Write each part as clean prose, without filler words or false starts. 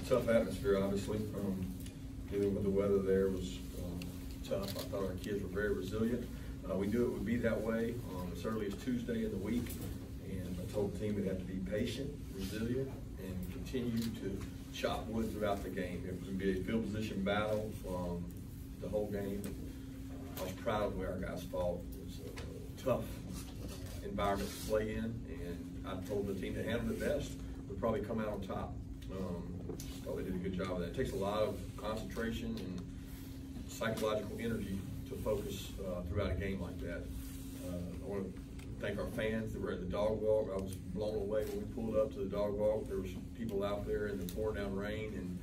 Tough atmosphere, obviously. Dealing with the weather there was tough. I thought our kids were very resilient. We knew it would be that way as early as Tuesday in the week, and I told the team we'd have to be patient, resilient, and continue to chop wood throughout the game. It was going to be a field position battle the whole game. I was proud of the way our guys fought. It was a tough environment to play in, and I told the team to handle it best. We'd probably come out on top. Thought they did a good job of that. It takes a lot of concentration and psychological energy to focus throughout a game like that. I want to thank our fans that were at the dog walk. I was blown away when we pulled up to the dog walk. There was people out there in the pouring down rain and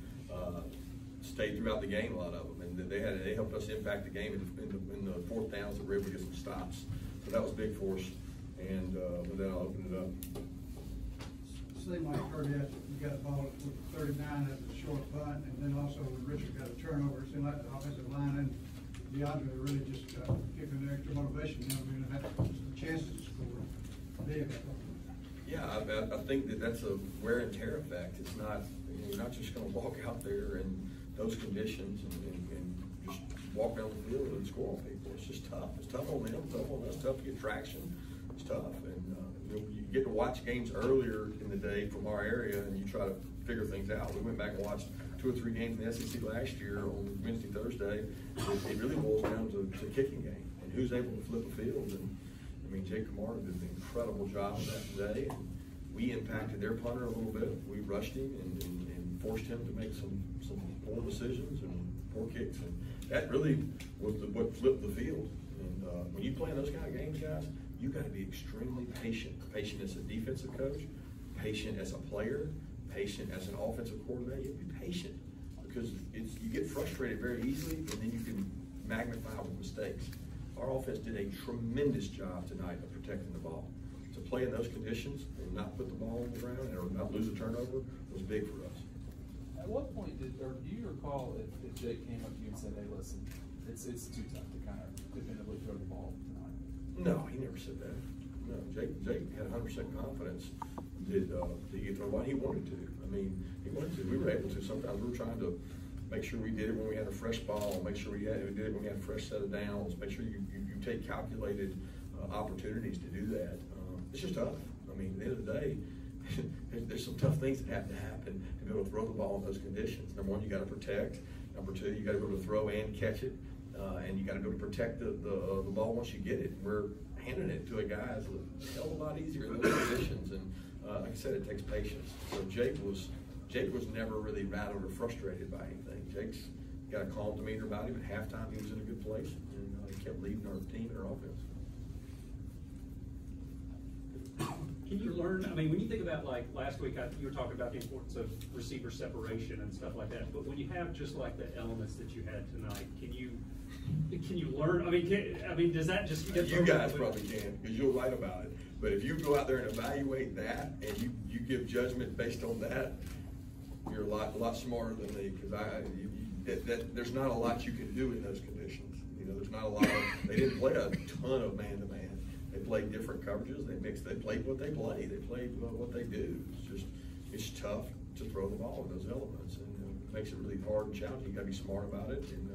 stayed throughout the game, a lot of them. And they helped us impact the game in the fourth downs that we were able to get some stops. So that was big for us. And with that, I'll open it up. Seemed like Kirby, you got a ball with 39 as a short punt, and then also when Richard got a turnover, it seemed like the offensive line and DeAndre really just giving an extra motivation. You know, I mean, had the chances to score big. Yeah, I think that's a wear and tear effect. It's not, you're not just going to walk out there in those conditions and just walk down the field and score on people. It's just tough. It's tough on them, tough on us, tough to get traction. It's tough. And you get to watch games earlier in the day from our area, and you try to figure things out. We went back and watched 2 or 3 games in the SEC last year on Wednesday, Thursday. It really boils down to kicking game and who's able to flip a field. And I mean, Jake Kamara did an incredible job of that today. And we impacted their punter a little bit. We rushed him and forced him to make some poor decisions and poor kicks. And that really was what flipped the field. And when you play in those kind of games, guys, you got to be extremely patient. Patient as a defensive coach, patient as a player, patient as an offensive coordinator. You have to be patient because you get frustrated very easily, and then you can magnify with mistakes. Our offense did a tremendous job tonight of protecting the ball. To play in those conditions and not put the ball on the ground or not lose a turnover was big for us. At what point do you recall if Jake came up to you and said, "Hey, listen, it's too tough to kind of definitively throw the ball tonight"? No, he never said that. No, Jake had 100% confidence that he could throw the ball. He wanted to. I mean, he wanted to. We were able to. Sometimes we were trying to make sure we did it when we had a fresh ball, make sure we did it when we had a fresh set of downs, make sure you take calculated opportunities to do that. It's just tough. I mean, at the end of the day, there's some tough things that have to happen to be able to throw the ball in those conditions. Number one, you got to protect. Number two, you got to be able to throw and catch it. And you got to be able to protect the ball once you get it. We're handing it to a guy that's a hell of a lot easier in those conditions. And like I said, it takes patience. So Jake was never really rattled or frustrated by anything. Jake's got a calm demeanor about him. At halftime, he was in a good place, and he kept leading our team and our offense. Can you learn, I mean, when you think about, like, last week, you were talking about the importance of receiver separation and stuff like that, but when you have just like the elements that you had tonight, can you learn, I mean, does that just get you guys probably can, because you'll write about it, but if you go out there and evaluate that, and you give judgment based on that, you're a lot smarter than me, because there's not a lot you can do in those conditions. You know, there's not a lot they didn't play a ton of man-to-man. They played different coverages. They played what they play. They played what they do. It's tough to throw the ball in those elements, and it makes it really hard and challenging. You got to be smart about it, and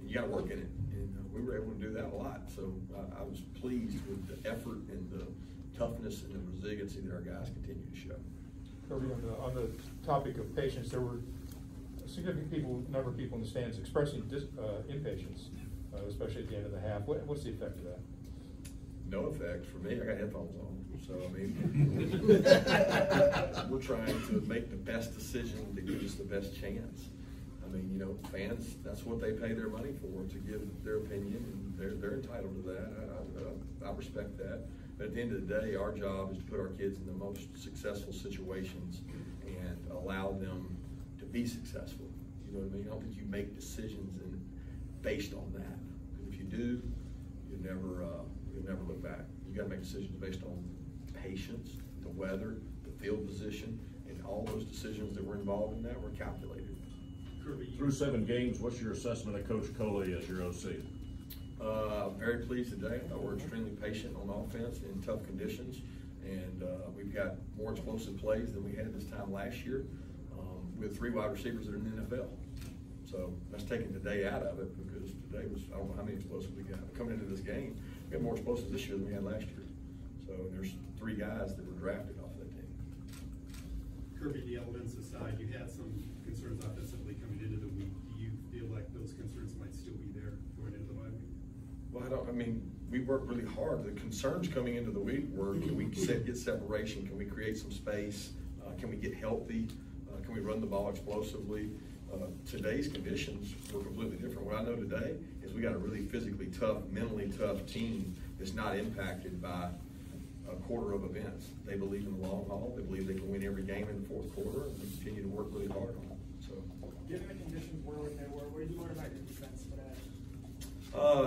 you got to work in it. And we were able to do that a lot. So I was pleased with the effort and the toughness and the resiliency that our guys continue to show. Kirby, on the topic of patience, there were a significant number of people in the stands expressing impatience, especially at the end of the half. What's the effect of that? No effect for me. I got headphones on, so I mean, we're trying to make the best decision to give us the best chance. I mean, you know, fans, that's what they pay their money for, to give their opinion, and they're entitled to that. I respect that. But at the end of the day, our job is to put our kids in the most successful situations and allow them to be successful. You know what I mean? I don't think you make decisions based on that. Because if you do, you'll never look back. You got to make decisions based on patience, the weather, the field position, and all those decisions that were involved in that were calculated. Through 7 games, what's your assessment of Coach Coley as your OC? Very pleased today. I thought we're extremely patient on offense in tough conditions, and we've got more explosive plays than we had this time last year. with 3 wide receivers that are in the NFL. So that's taking today out of it, because today was, I don't know how many explosives we got. Coming into this game, we had more explosives this year than we had last year. So there's 3 guys that were drafted off that team. Kirby, the elements aside, you had some concerns offensively coming into the week. Do you feel like those concerns might still be there going into the bye week? Well, we worked really hard. The concerns coming into the week were, can we get separation? Can we create some space? Can we get healthy? Can we run the ball explosively? Today's conditions were completely different. What I know today is we got a really physically tough, mentally tough team that's not impacted by a quarter of events. They believe in the long haul. They believe they can win every game in the fourth quarter, and they continue to work really hard on it. So, given the conditions were what they were, what did you learn about your defense today?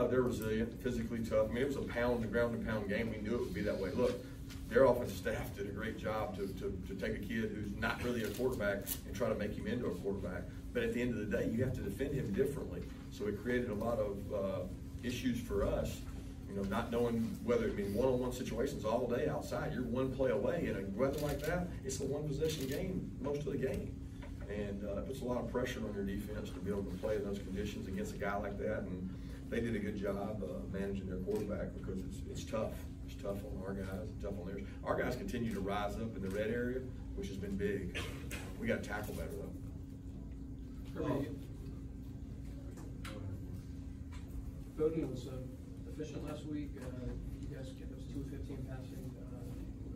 They're resilient, physically tough. It was a ground-and-pound game. We knew it would be that way. Look, their offensive staff did a great job to take a kid who's not really a quarterback and try to make him into a quarterback. But at the end of the day, you have to defend him differently. So it created a lot of issues for us, not knowing whether it be one-on-one situations all day outside. You're one play away in a weather like that. It's a one-possession game most of the game. And it puts a lot of pressure on your defense to be able to play in those conditions against a guy like that. And they did a good job managing their quarterback, because it's tough. It's tough on our guys, it's tough on theirs. Our guys continue to rise up in the red area, which has been big. We got to tackle better, though. Bowden was efficient last week. You guys kept us 215 passing.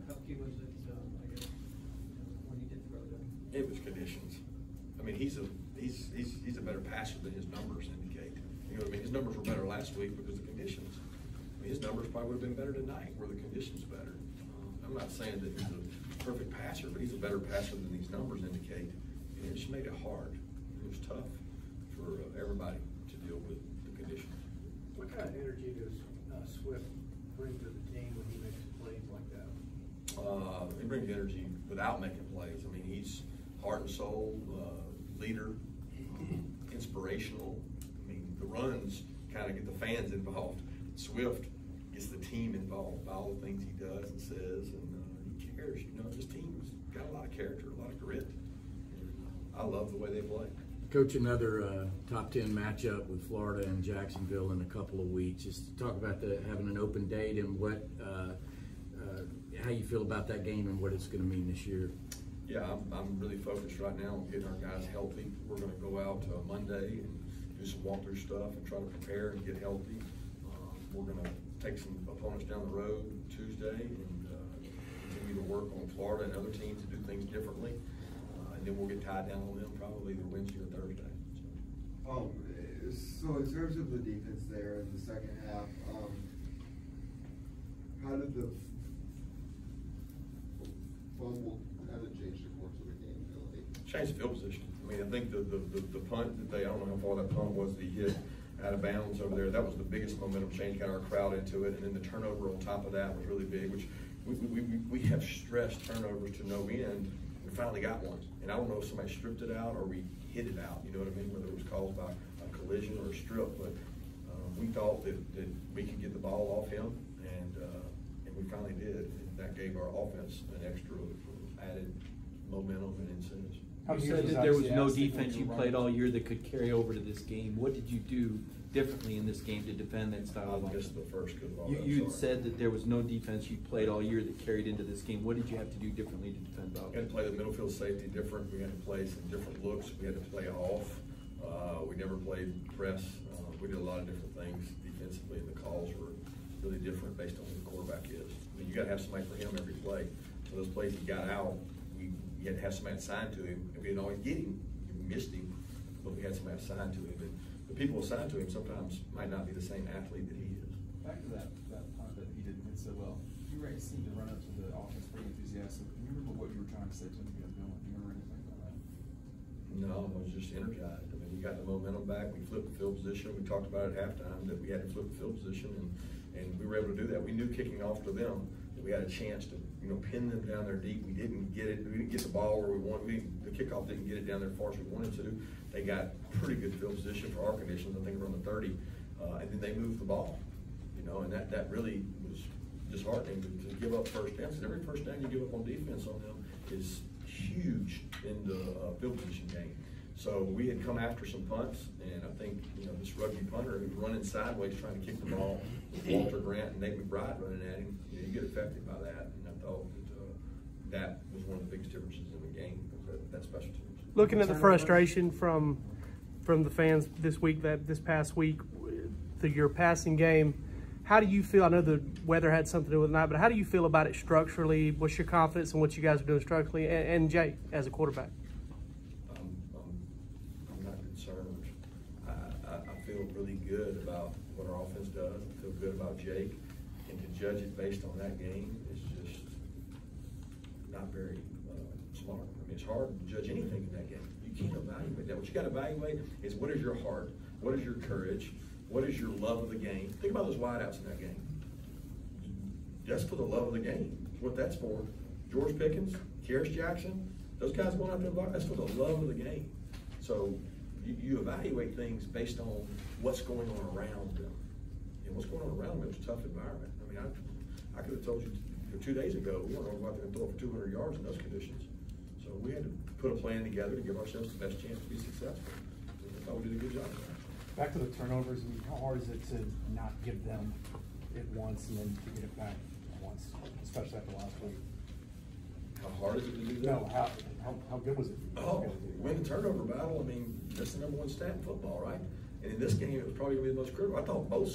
How key was it, I guess, when he did throw them? It was conditions. He's a better passer than his numbers indicate. You know what I mean? His numbers were better last week because of conditions. His numbers probably would have been better tonight were the conditions better. I'm not saying that he's a perfect passer, but he's a better passer than these numbers indicate. And it just made it hard. It was tough for everybody to deal with the conditions. What kind of energy does Swift bring to the team when he makes plays like that? He brings energy without making plays. He's heart and soul, leader, inspirational. The runs kind of get the fans involved. Swift gets the team involved by all the things he does and says, and he cares. This team's got a lot of character, a lot of grit. I love the way they play. Coach, another top 10 matchup with Florida and Jacksonville in a couple of weeks. Just talk about having an open date and what, how you feel about that game and what it's going to mean this year. Yeah, I'm really focused right now on getting our guys healthy. We're going to go out Monday and do some walkthrough stuff and try to prepare and get healthy. We're going to take some opponents down the road Tuesday and continue to work on Florida and other teams to do things differently. And then we'll get tied down on them probably either Wednesday or Thursday. So in terms of the defense there in the second half, how did change the course of the game, really? Change the field position. I think the punt that I don't know how far that punt was that he hit out of bounds over there, that was the biggest momentum change, got our crowd into it. And then the turnover on top of that was really big, which we have stressed turnovers to no end. We finally got one. And I don't know if somebody stripped it out or we hit it out, you know what I mean, whether it was caused by a collision or a strip. But we thought that we could get the ball off him, and we finally did. And that gave our offense an extra added momentum and incentives. You said that there was no defense you played all year that could carry over to this game. What did you do differently in this game to defend that style? I missed the first good ball. You said that there was no defense you played all year that carried into this game. What did you have to do differently to defend off? We had to play the middle field safety different. We had to play some different looks. We had to play off. We never played press. We did a lot of different things defensively, and the calls were really different based on who the quarterback is. You got to have somebody for him every play. So those plays he got out, you had to have somebody assigned to him. And we didn't always get him. We missed him, but we had somebody assigned to him. And the people assigned to him sometimes might not be the same athlete that he is. Back to that punt that he didn't hit so well. You seemed to run up to the offense pretty enthusiastic. Do you remember what you were trying to say to him? You guys doing? Do you remember anything about that? No, I was just energized. We got the momentum back. We flipped the field position. We talked about it at halftime that we had to flip the field position, and we were able to do that. We knew kicking off to them that we had a chance to pin them down there deep. We didn't get it. We didn't get the ball where we wanted. The kickoff didn't get it down there as far as we wanted to. They got pretty good field position for our conditions. I think around the 30, and then they moved the ball. And that really was disheartening to give up first downs. And every first down you give up on defense on them is huge in the field position game. So we had come after some punts, and I think, this rugby punter who's running sideways trying to kick the ball, Walter Grant and Nate McBride running at him, you get affected by that. And I thought that was one of the biggest differences in the game, that special teams. Looking at the frustration from the fans this past week, your passing game, how do you feel? I know the weather had something to do with it tonight, but how do you feel about it structurally? What's your confidence in what you guys are doing structurally? And Jay, as a quarterback? I'm not concerned. I feel really good about what our offense does. I feel good about Jake. And to judge it based on that game is just not very smart. I mean, it's hard to judge anything in that game. You can't evaluate that. What you got to evaluate is what is your heart, what is your courage, what is your love of the game. Think about those wideouts in that game. That's for the love of the game. That's what that's for. George Pickens, Kearis Jackson, those guys going out there, that's for the love of the game. So you evaluate things based on what's going on around them. And what's going on around them is a tough environment. I mean, I could have told you 2 days ago, we weren't going to go out there and throw for 200 yards in those conditions. So we had to put a plan together to give ourselves the best chance to be successful. I thought we did a good job of that. Back to the turnovers, I mean, how hard is it to not give them it once and then to get it back once, especially after last week? How hard is it to do that? No, how good was it? Win the turnover battle, I mean, that's the #1 stat in football, right? And in this game, it was probably going to be the most critical. I thought all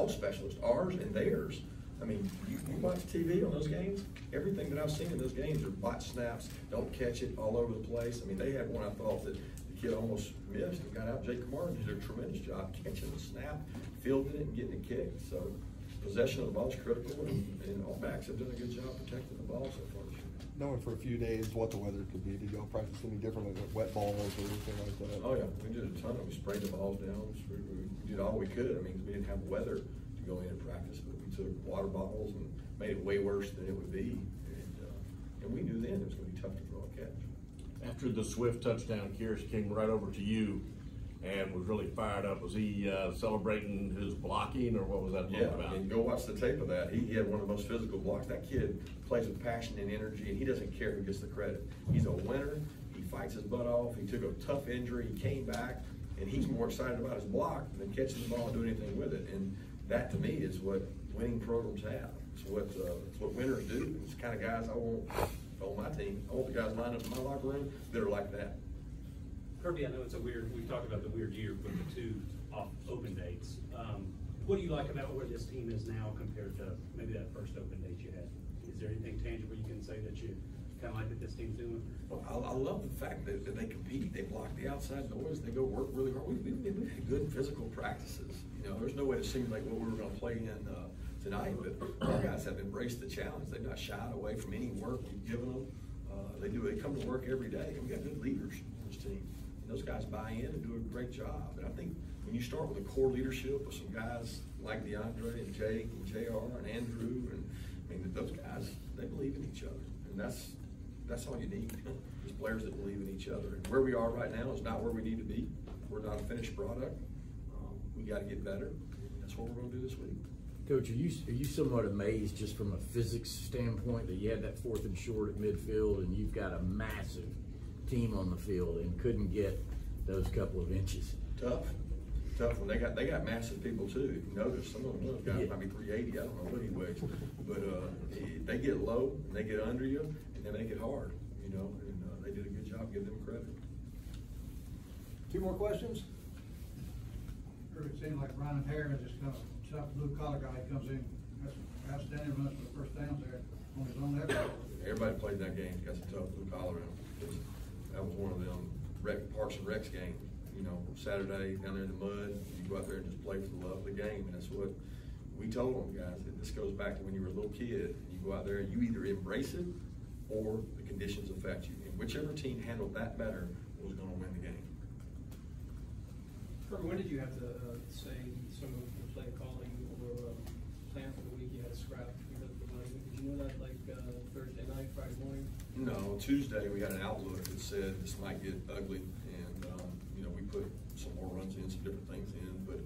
specialists, ours and theirs. I mean, you watch TV on those games, everything that I've seen in those games are bot snaps, don't catch it all over the place. I mean, they had one I thought that the kid almost missed and got out. Jake Kamara did a tremendous job catching the snap, fielding it, and getting it kicked. So possession of the ball is critical, and all backs have done a good job protecting the ball so far this year. Knowing for a few days what the weather could be, did y'all practice any differently with wet balls or anything like that? Oh yeah, we did a ton of it. We sprayed the balls down. We did all we could. I mean, we didn't have weather to go in and practice, but we took water bottles and made it way worse than it would be. And we knew then it was going to be tough to throw a catch. After the Swift touchdown, Kearis came right over to you and was really fired up. Was he celebrating his blocking, or what was that about? And go watch the tape of that. He had one of the most physical blocks. That kid plays with passion and energy, and he doesn't care who gets the credit. He's a winner. He fights his butt off. He took a tough injury. He came back, and he's more excited about his block than catching the ball and doing anything with it. And that, to me, is what winning programs have. It's what winners do. It's the kind of guys I want on my team. I want the guys lined up in my locker room that are like that. Kirby, I know it's we talked about the weird year with the 2 off open dates. What do you like about where this team is now compared to maybe that first open date you had? Is there anything tangible you can say that you kind of like that this team's doing? Well, I love the fact that they compete. They block the outside noise. They go work really hard. We've had good physical practices. There's no way to simulate what we were going to play in tonight, but our guys have embraced the challenge. They've not shied away from any work we've given them. They come to work every day, and we got good leaders on this team. And those guys buy in and do a great job. And I think when you start with a core leadership with some guys like DeAndre and Jake and JR and Andrew, and I mean, those guys, they believe in each other. And that's all you need, just players that believe in each other. And where we are right now is not where we need to be. We're not a finished product. We got to get better. That's what we're going to do this week. Coach, are you somewhat amazed just from a physics standpoint that you had that 4th and short at midfield and you've got a massive team on the field and couldn't get those couple of inches? Tough when they got massive people too. If you notice, some of them guys might be 380. I don't know what he weighs, but they get low and they get under you and they make it hard. And they did a good job. Give them credit. 2 more questions. It seemed like Ryan Harris just kind of tough blue collar guy comes in. That's outstanding runs for the first downs there on his own effort. Everybody played that game. Got some tough blue collar in them. That was one of them Parks and Recs games. Saturday down there in the mud, you go out there and just play for the love of the game, and that's what we told them, guys. That this goes back to when you were a little kid. You go out there and you either embrace it or the conditions affect you. And whichever team handled that better was going to win the game. Kirby, when did you have to say some of the play calling or plan for the week you had to scrap because of the money? Did you know that like Thursday night, Friday morning? No, Tuesday we got an outlook that said this might get ugly, and we put some more runs in, some different things in, but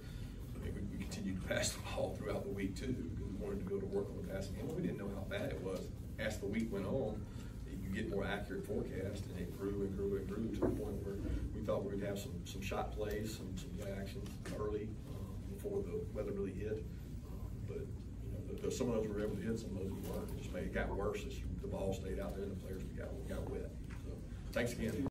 I mean, we continued to pass the ball throughout the week too because we wanted to go to work on the passing game. Well, we didn't know how bad it was. As the week went on, you get more accurate forecast, and it grew and grew and grew to the point where we thought we would have some shot plays, some play actions early before the weather really hit. But you know, some of those we were able to hit, some of those we weren't. It just got worse as the ball stayed out there and the players got wet. So thanks again.